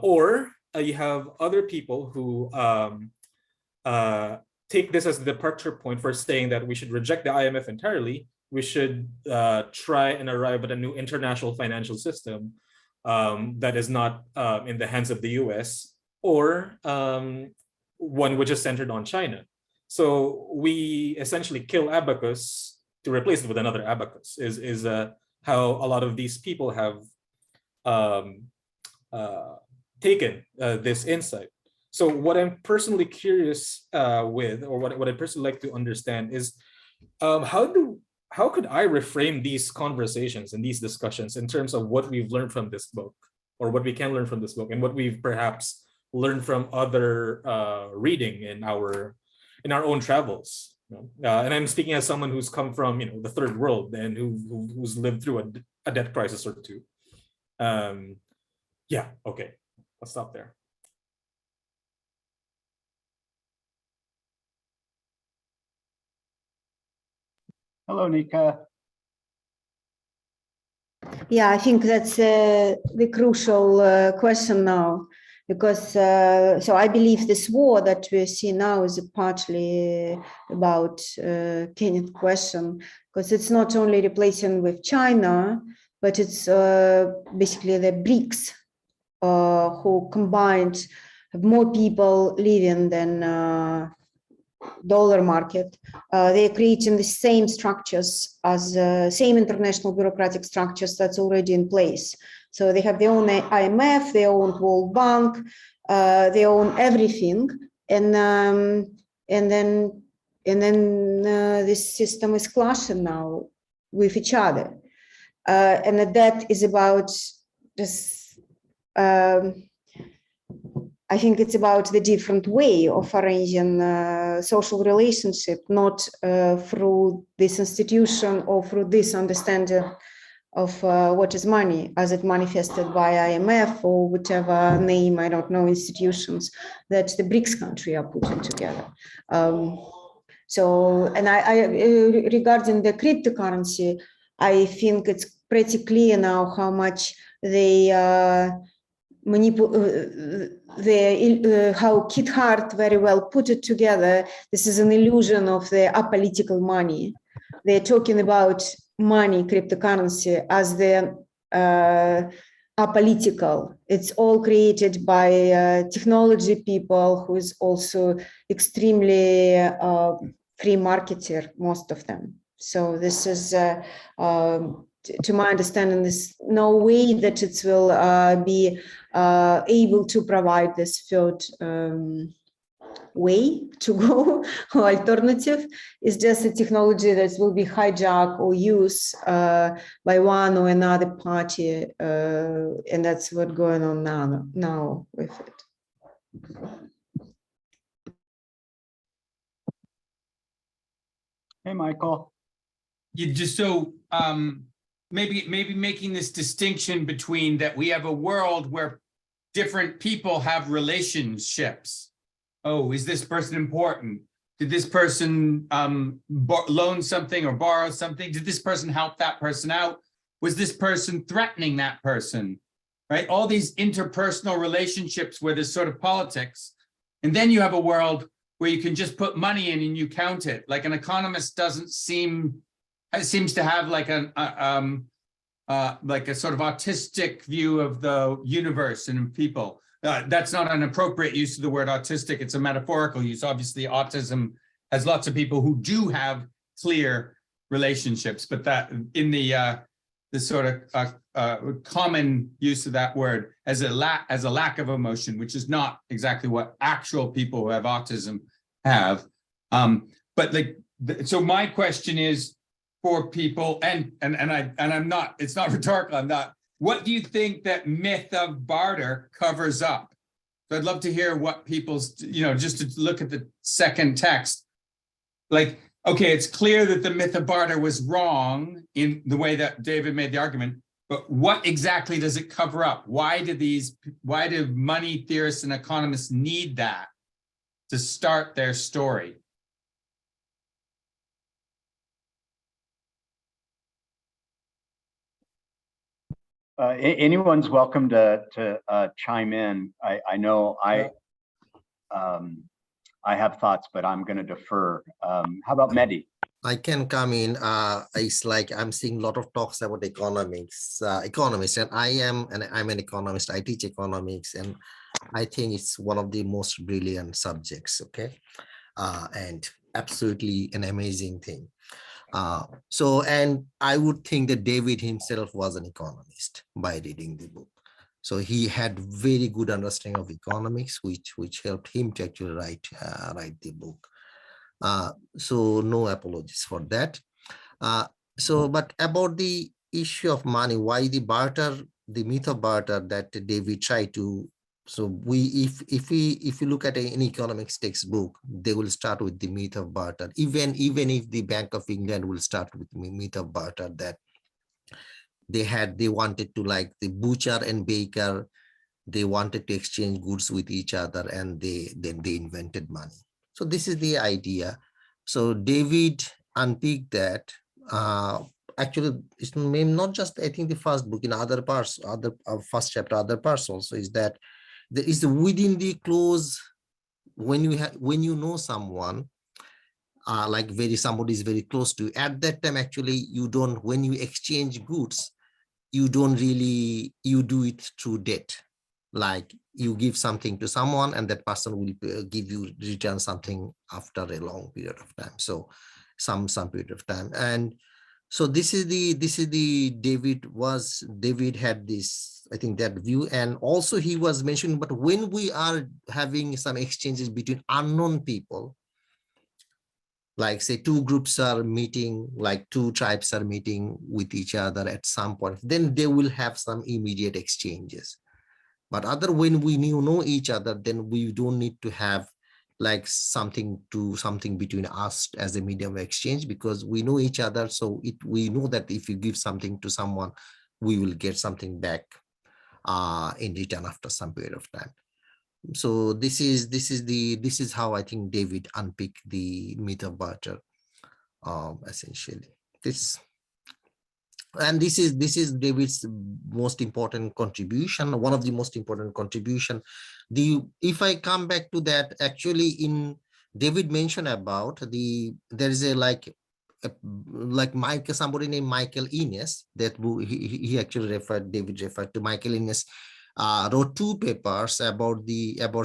Or you have other people who take this as the departure point for saying that we should reject the IMF entirely. We should try and arrive at a new international financial system that is not in the hands of the US, or one which is centered on China. So we essentially kill abacus to replace it with another abacus, is how a lot of these people have taken this insight. So what I'm personally curious with, or what I personally like to understand is how could I reframe these conversations and these discussions in terms of what we've learned from this book, or what we can learn from this book, and what we've perhaps learned from other reading in our own travels. And I'm speaking as someone who's come from the third world and who's lived through a debt crisis or two. Okay, I'll stop there. Hello, Nika. Yeah, I think that's the crucial question now, because so I believe this war that we see now is partly about Kenneth's question, because it's not only replacing with China, but it's basically the BRICS who combined have more people living than dollar market. They're creating the same structures as same international bureaucratic structures that's already in place. So they have their own IMF, their own World Bank, their own everything, and then this system is clashing now with each other, and that is about this. I think it's about the different way of arranging social relationship, not through this institution or through this understanding of what is money as it manifested by IMF or whatever name, I don't know, institutions that the BRICS country are putting together. And I regarding the cryptocurrency, I think it's pretty clear now how much they how Kit Hart very well put it together. This is an illusion of the apolitical money. They're talking about money, cryptocurrency, as the apolitical. It's all created by technology people who is also extremely free marketer, most of them. So this is to my understanding, there's no way that it will be able to provide this third way to go or alternative. It's just a technology that will be hijacked or used by one or another party, and that's what's going on now with it. Hey, Michael. You just so maybe making this distinction between that we have a world where different people have relationships. Oh, is this person important? Did this person loan something or borrow something? Did this person help that person out? Was this person threatening that person? Right? All these interpersonal relationships where there's sort of politics. And then you have a world where you can just put money in and you count it. Like an economist seems to have like a sort of autistic view of the universe and people. That's not an appropriate use of the word autistic. It's a metaphorical use. Obviously, autism has lots of people who do have clear relationships, but that in the sort of common use of that word as a lack of emotion, which is not exactly what actual people who have autism have. But so my question is for people, and I'm not. It's not rhetorical. I'm not. What do you think that myth of barter covers up? So I'd love to hear what people's, just to look at the second text. Like, okay, it's clear that the myth of barter was wrong in the way that David made the argument, but what exactly does it cover up? Why do money theorists and economists need that to start their story? Anyone's welcome to chime in. I know I have thoughts, but I'm going to defer. How about Mehdi? I can come in. It's like I'm seeing a lot of talks about economics, economists, and I'm an economist. I teach economics, and I think it's one of the most brilliant subjects. Okay, and absolutely an amazing thing. And I would think that David himself was an economist by reading the book. So he had very good understanding of economics, which helped him to actually write the book. So no apologies for that. But about the issue of money, why the barter, the myth of barter that David tried to. So if you look at an economics textbook, they will start with the myth of barter. Even if the Bank of England will start with the myth of barter, that they wanted to, like the butcher and baker, they wanted to exchange goods with each other, and then they invented money. So this is the idea. So David unpicked that. Actually, it's not just, I think, the first book, in other parts, first chapter, other parts also, is that there is within the clause, when you know someone, like somebody is very close to you, at that time, actually, when you exchange goods, you don't really, you do it through debt. Like you give something to someone and that person will return something after a long period of time. So some period of time. And so this is the David had this, I think, that view. And also he was mentioning, but when we are having some exchanges between unknown people, like say two groups are meeting, like two tribes are meeting with each other at some point, then they will have some immediate exchanges. But when we know each other, then we don't need to have like something between us as a medium of exchange, because we know each other. So we know that if you give something to someone, we will get something back in return after some period of time. So this is how I think David unpicked the myth of barter, essentially. This is David's most important contribution, one of the most important contribution. If I come back to that, actually, in David mentioned about there is somebody named Michael Innes, that he actually David referred to. Michael Innes wrote two papers about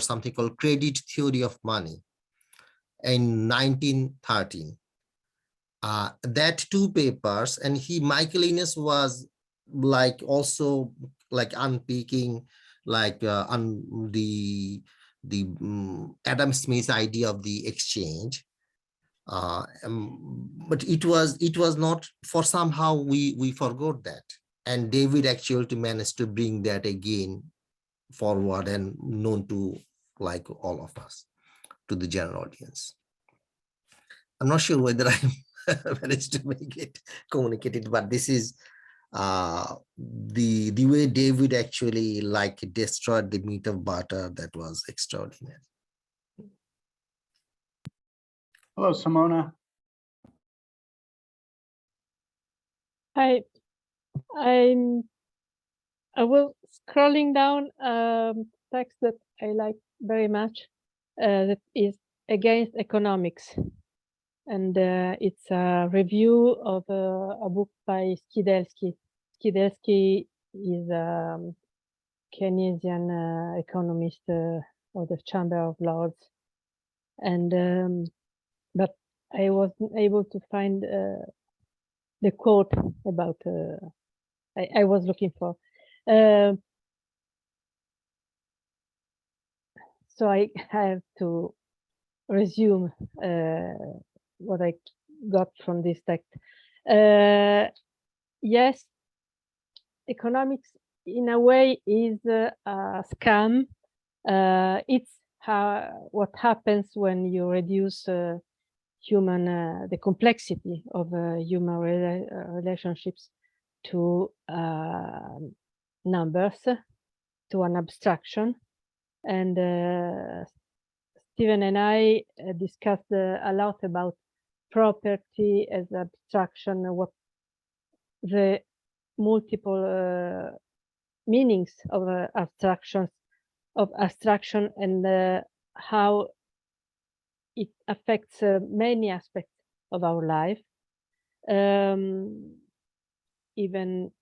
something called credit theory of money in 1913. That two papers, and Michael Innes was also unpicking the Adam Smith's idea of the exchange, but it was not, for somehow we forgot that, and David actually managed to bring that again forward and known to all of us, to the general audience. I'm not sure whether managed to make it communicated, but this is the way David actually like destroyed the myth of barter. That was extraordinary. Hello, Simona. Hi, I was scrolling down text that I like very much that is against economics, and it's a review of a book by Skidelsky. Skidelsky is a Keynesian economist of the Chamber of Lords, and but I wasn't able to find the quote about I was looking for. So I have to resume what I got from this text. Yes, economics in a way is a scam. It's what happens when you reduce the complexity of human relationships to numbers, to an abstraction. And Steven and I discussed a lot about property as abstraction, what the multiple meanings of abstraction, and how it affects many aspects of our life. Even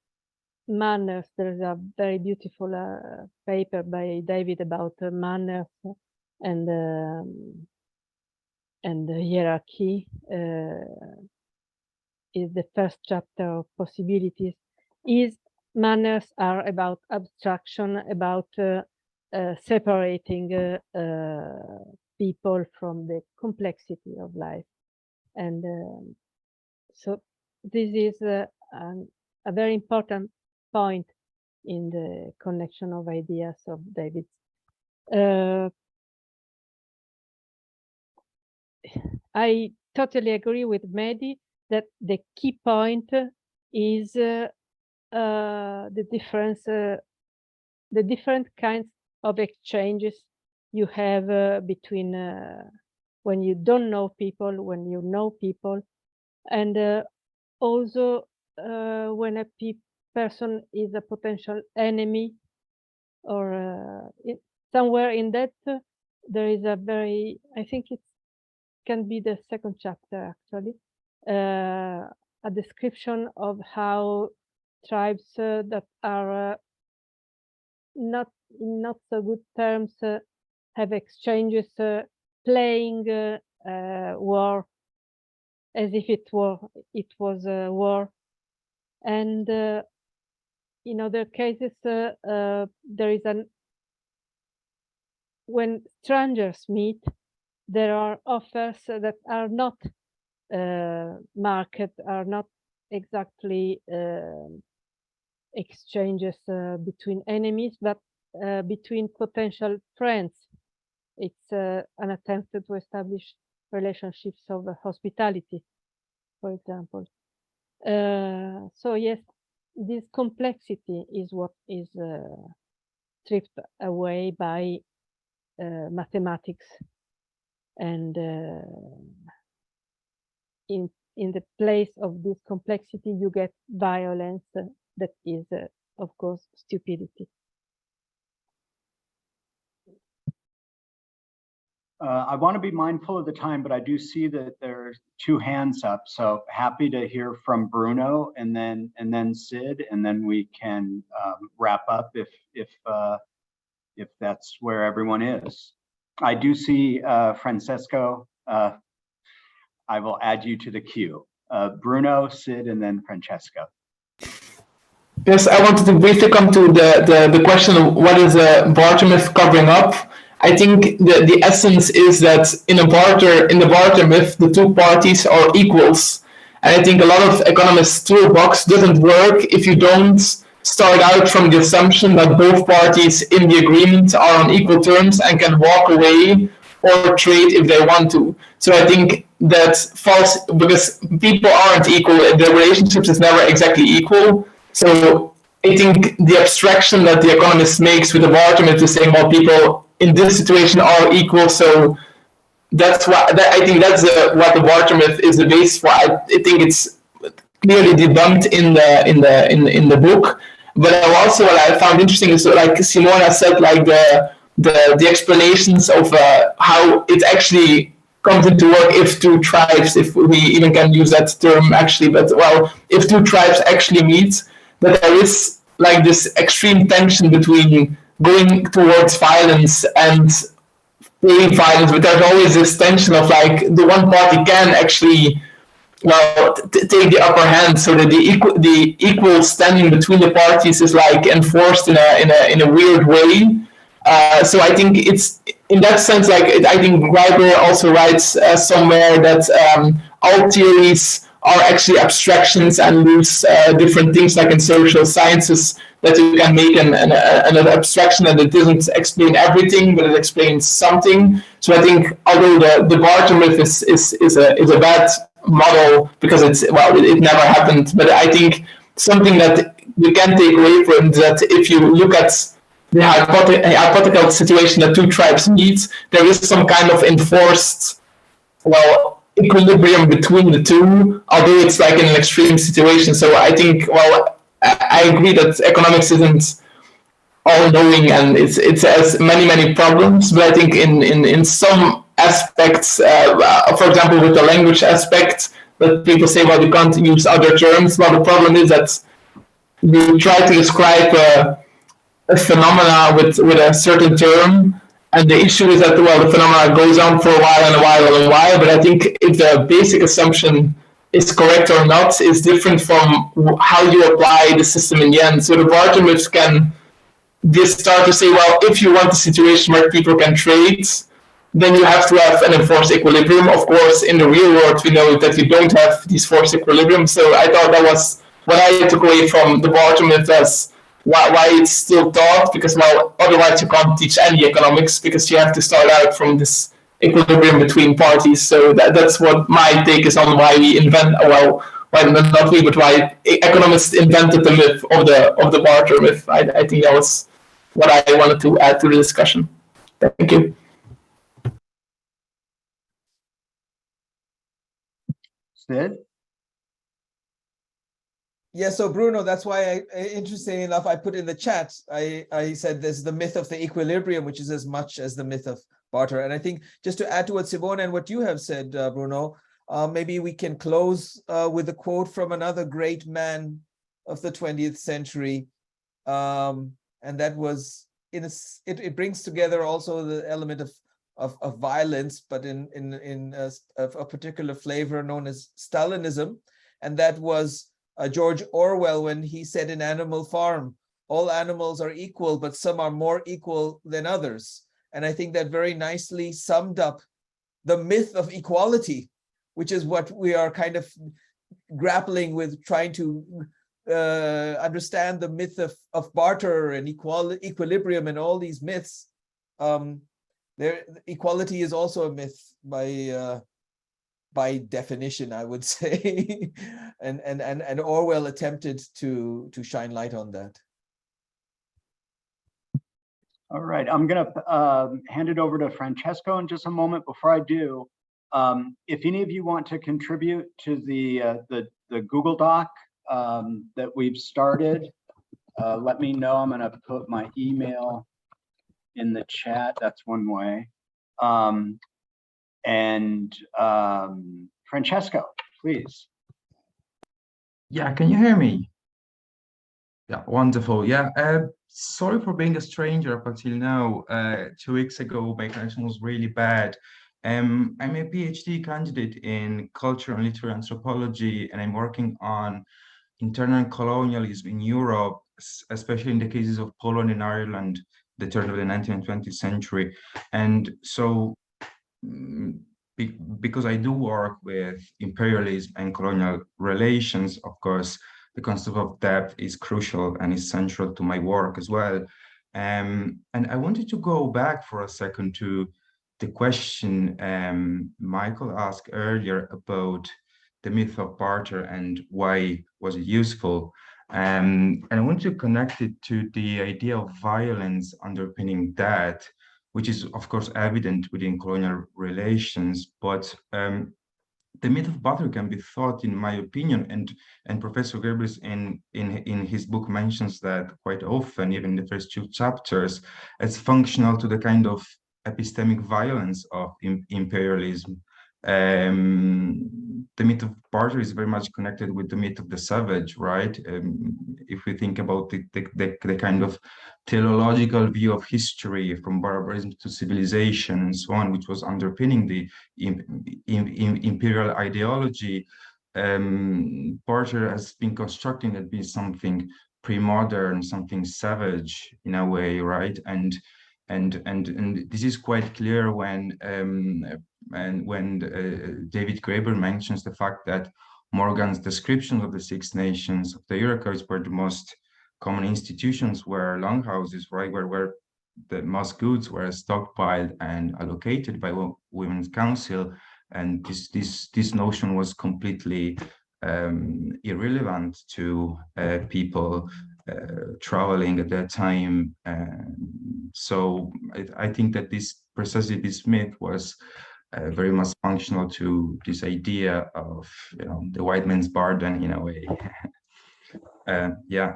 manners. There's a very beautiful paper by David about manners and the hierarchy. Is the first chapter of possibilities. Manners are about abstraction, about separating people from the complexity of life, and so this is a very important point in the connection of ideas of David. I totally agree with Mehdi that the key point is the different kinds of exchanges you have between when you don't know people, when you know people, and also when a person is a potential enemy, or somewhere in that there is a very, I think it can be the second chapter actually, a description of how tribes that are not in not so good terms have exchanges playing war as if it was a war, and in other cases there is when strangers meet, there are offers that are not market, are not exactly exchanges between enemies, but between potential friends. It's an attempt to establish relationships of hospitality, for example. So yes, this complexity is what is stripped away by mathematics, and in the place of this complexity you get violence that is of course stupidity. I want to be mindful of the time, but I do see that there's 2 hands up, so happy to hear from Bruno and then Sid, and then we can wrap up if that's where everyone is. I do see Francesco. I will add you to the queue. Bruno, Sid, and then Francesco. Yes, I wanted to briefly come to the question of what is a barter myth covering up. I think the essence is that in the barter myth, the two parties are equals. And I think a lot of economists' toolbox doesn't work if you don't start out from the assumption that both parties in the agreement are on equal terms and can walk away or trade if they want to. So I think that false, because people aren't equal, the relationships is never exactly equal. So I think the abstraction that the economist makes with the barter myth is saying, well, people in this situation are equal, so that's why I think that's what the barter myth is the base for. I think it's clearly debunked in the book. But also what I found interesting is, like Simona said, like the explanations of how it actually comes into work if two tribes, if we even can use that term actually, but well, if two tribes actually meet, that there is like this extreme tension between going towards violence and paying violence, but there's always this tension of like the one party can actually take the upper hand, so that the equal standing between the parties is like enforced in a weird way. So I think it's in that sense, like I think Graeber also writes somewhere that all theories are actually abstractions and lose different things, like in social sciences, that you can make an abstraction and it doesn't explain everything, but it explains something. So I think although the barter myth is a bad model because it never happened, but I think something that you can take away from that, if you look at the hypothetical situation that two tribes meet, there is some kind of enforced equilibrium between the two, although it's like in an extreme situation. So I think I agree that economics isn't all knowing and it has many problems, but I think in some aspects, for example, with the language aspect, that people say, well, you can't use other terms. Well, the problem is that you try to describe a phenomena with a certain term, and the issue is that, well, the phenomena goes on for a while and a while and a while, but I think if the basic assumption is correct or not is different from how you apply the system in the end. So the barter myths can just start to say, well, if you want a situation where people can trade, then you have to have an enforced equilibrium. Of course, in the real world, we know that you don't have these forced equilibrium. So I thought that was what I took away from the barter myth as why it's still taught, because, well, otherwise you can't teach any economics, because you have to start out from this equilibrium between parties. So that's what my take is on why we invent, well, not we, but why economists invented the myth of the barter myth. I think that was what I wanted to add to the discussion. Thank you. Sid? Yeah, so Bruno, that's why interestingly enough, I put in the chat, I said there's the myth of the equilibrium, which is as much as the myth of barter. And I think just to add to what Simona and what you have said, Bruno, maybe we can close with a quote from another great man of the 20th century. And that was, it brings together also the element of violence, but in a particular flavor known as Stalinism. And that was George Orwell, when he said in Animal Farm, all animals are equal, but some are more equal than others. And I think that very nicely summed up the myth of equality, which is what we are kind of grappling with, trying to understand the myth of barter and equilibrium and all these myths. Equality is also a myth by definition, I would say, and Orwell attempted to shine light on that. All right, I'm going to hand it over to Francesco in just a moment. Before I do, if any of you want to contribute to the Google Doc that we've started, let me know. I'm going to put my email in the chat. That's one way. Francesco, please. Yeah, can you hear me? Yeah, wonderful. Yeah, sorry for being a stranger up until now. 2 weeks ago, my connection was really bad. I'm a PhD candidate in culture and literary anthropology, and I'm working on internal colonialism in Europe, especially in the cases of Poland and Ireland, the turn of the 19th and 20th century. And so, because I do work with imperialism and colonial relations, of course, the concept of debt is crucial and is central to my work as well. And I wanted to go back for a second to the question Michael asked earlier about the myth of barter and why was it useful. And I want to connect it to the idea of violence underpinning that, which is of course evident within colonial relations, but the myth of barter can be thought, in my opinion, and Professor Graeber in his book mentions that quite often, even in the first 2 chapters, as functional to the kind of epistemic violence of imperialism. The myth of barter is very much connected with the myth of the savage, right? If we think about the kind of teleological view of history from barbarism to civilization and so on, which was underpinning the imperial ideology, barter has been constructing that be something pre-modern, something savage in a way, right? And this is quite clear when David Graeber mentions the fact that Morgan's description of the 6 nations of the Iroquois were the most common institutions were longhouses, right, where the most goods were stockpiled and allocated by Women's Council, and this notion was completely irrelevant to people traveling at that time. So I think that precisely this myth was very much functional to this idea of the white man's burden in a way. Yeah.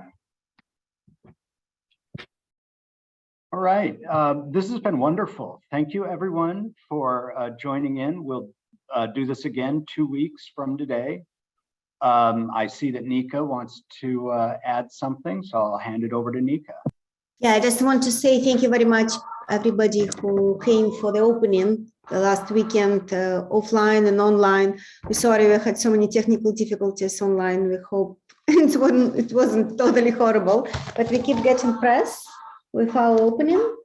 All right, this has been wonderful. Thank you everyone for joining in. We'll do this again 2 weeks from today. I see that Nika wants to add something, so I'll hand it over to Nika. Yeah, I just want to say thank you very much, everybody who came for the opening the last weekend, offline and online. We're sorry we had so many technical difficulties online. We hope it wasn't totally horrible, but we keep getting press with our opening.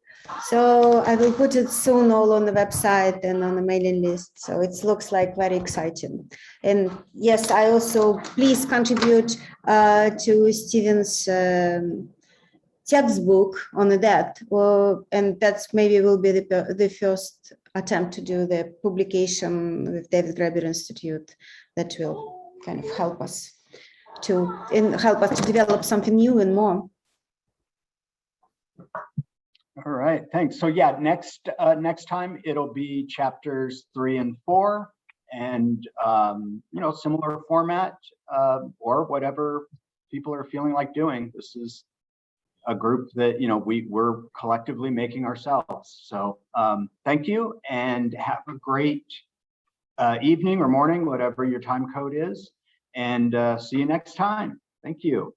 So I will put it soon all on the website and on the mailing list. So it looks like very exciting. And yes, I also please contribute to Steven's textbook on that. And that's maybe will be the first attempt to do the publication with David Graeber Institute that will kind of help us to develop something new and more. All right, thanks. So yeah, next time it'll be chapters 3 and 4, and similar format or whatever people are feeling like doing. This is a group that we're collectively making ourselves. So thank you, and have a great evening or morning, whatever your time code is, and see you next time. Thank you.